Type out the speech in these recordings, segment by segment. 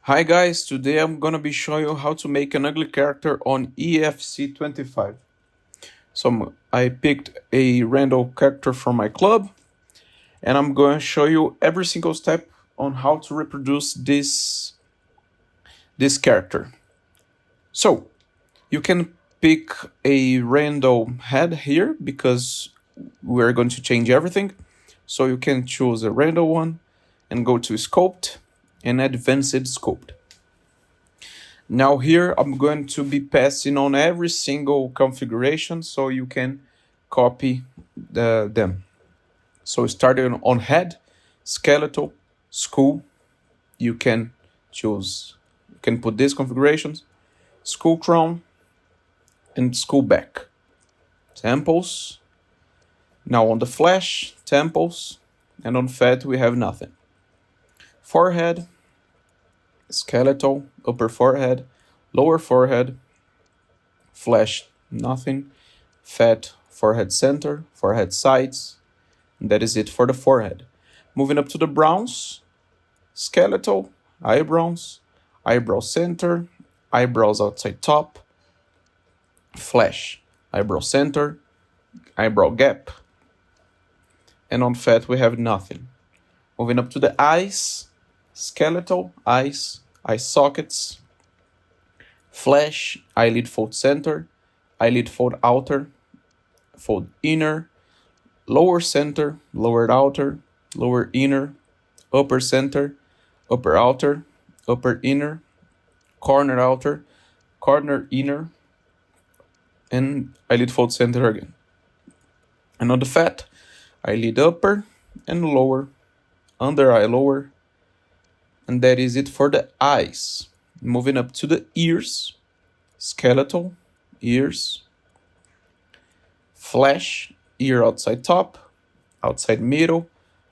Hi guys, today I'm gonna be showing you how to make an ugly character on EAFC 25. I picked a random character from my club and I'm going to show you every single step on how to reproduce this character. So you can pick a random head here because we're going to change everything. So you can choose a random one and go to Sculpt and Advanced Sculpt. Now here I'm going to be passing on every single configuration so you can copy them. So starting on head, skeletal, skull, you can put these configurations, skull crown and skull back. Temples, now on the flesh, temples, and on fat we have nothing. Forehead, skeletal, upper forehead, lower forehead, flesh, nothing, fat, forehead center, forehead sides, and that is it for the forehead. Moving up to the brows, skeletal, eyebrows, eyebrow center, eyebrows outside top, flesh, eyebrow center, eyebrow gap, and on fat we have nothing. Moving up to the eyes, skeletal, eyes, eye sockets, flesh, eyelid fold center, eyelid fold outer, fold inner, lower center, lower outer, lower inner, upper center, upper outer, upper inner, corner outer, corner inner, and eyelid fold center again. And on the fat, eyelid upper and lower, under eye lower, and that is it for the eyes. Moving up to the ears, skeletal, ears, flesh, ear outside top, outside middle,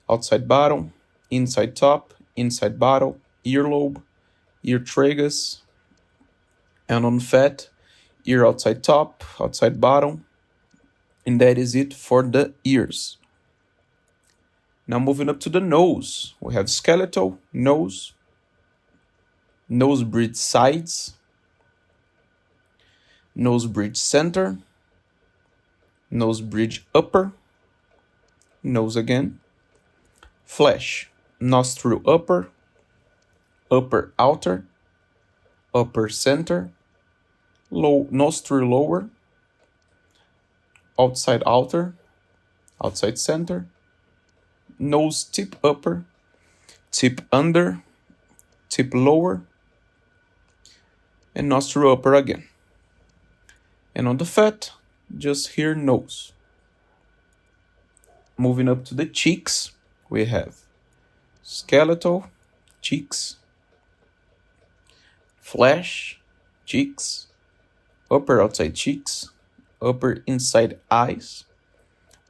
outside bottom, inside top, inside bottom, earlobe, ear tragus, and on fat, ear outside top, outside bottom, and that is it for the ears. Now moving up to the nose, we have skeletal, nose, nose bridge sides, nose bridge center, nose bridge upper, nose again, flesh, nostril upper, upper outer, upper center, nostril lower, outside outer, outside center, nose tip upper, tip under, tip lower, and nostril upper again. And on the fat, just here nose. Moving up to the cheeks, we have skeletal, cheeks, flesh, cheeks, upper outside cheeks, upper inside eyes,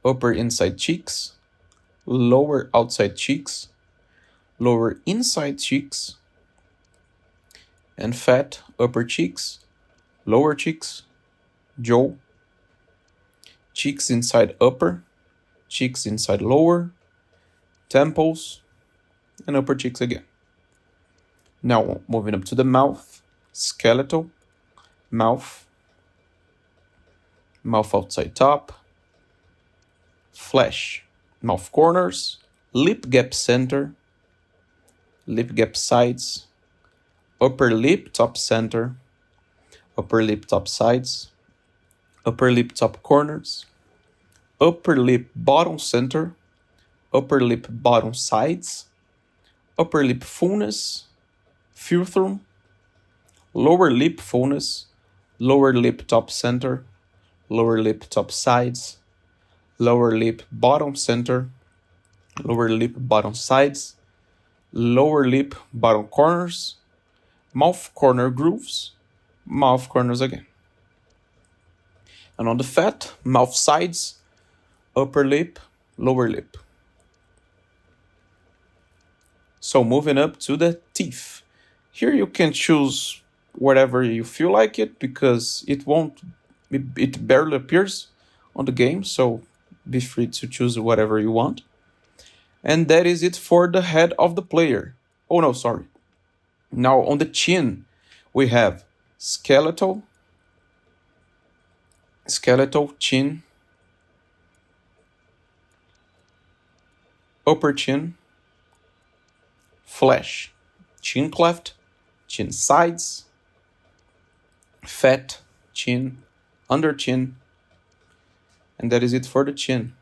upper inside cheeks, lower outside cheeks, lower inside cheeks, and fat upper cheeks, lower cheeks, jaw, cheeks inside upper, cheeks inside lower, temples, and upper cheeks again. Now moving up to the mouth, skeletal, mouth, mouth outside top, flesh, mouth corners, lip gap center, lip gap sides, upper lip top center, upper lip top sides, upper lip top corners, upper lip bottom center, upper lip bottom sides, upper lip fullness, philtrum, lower lip fullness, lower lip top center, lower lip top sides, lower lip bottom center, lower lip bottom sides, lower lip bottom corners, mouth corner grooves, mouth corners again. And on the fat, mouth sides, upper lip, lower lip. So moving up to the teeth. Here you can choose whatever you feel like it because it barely appears on the game, so be free to choose whatever you want. And that is it for the head of the player. Oh no, sorry. Now on the chin, we have skeletal, chin, upper chin, flesh, chin cleft, chin sides, fat, chin, under chin, and that is it for the chin.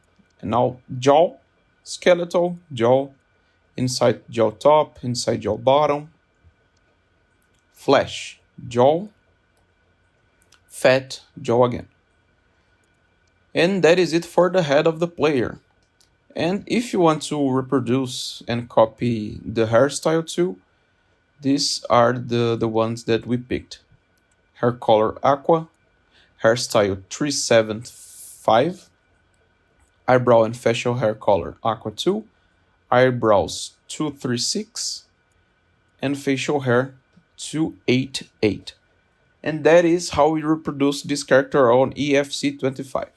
And now jaw, skeletal, jaw, inside jaw top, inside jaw bottom, flesh, jaw, fat, jaw again. And that is it for the head of the player. And if you want to reproduce and copy the hairstyle too, these are the ones that we picked. Hair color aqua, hairstyle 375, eyebrow and facial hair color aqua 2, eyebrows 236, and facial hair 288. And that is how we reproduce this character on EAFC 25.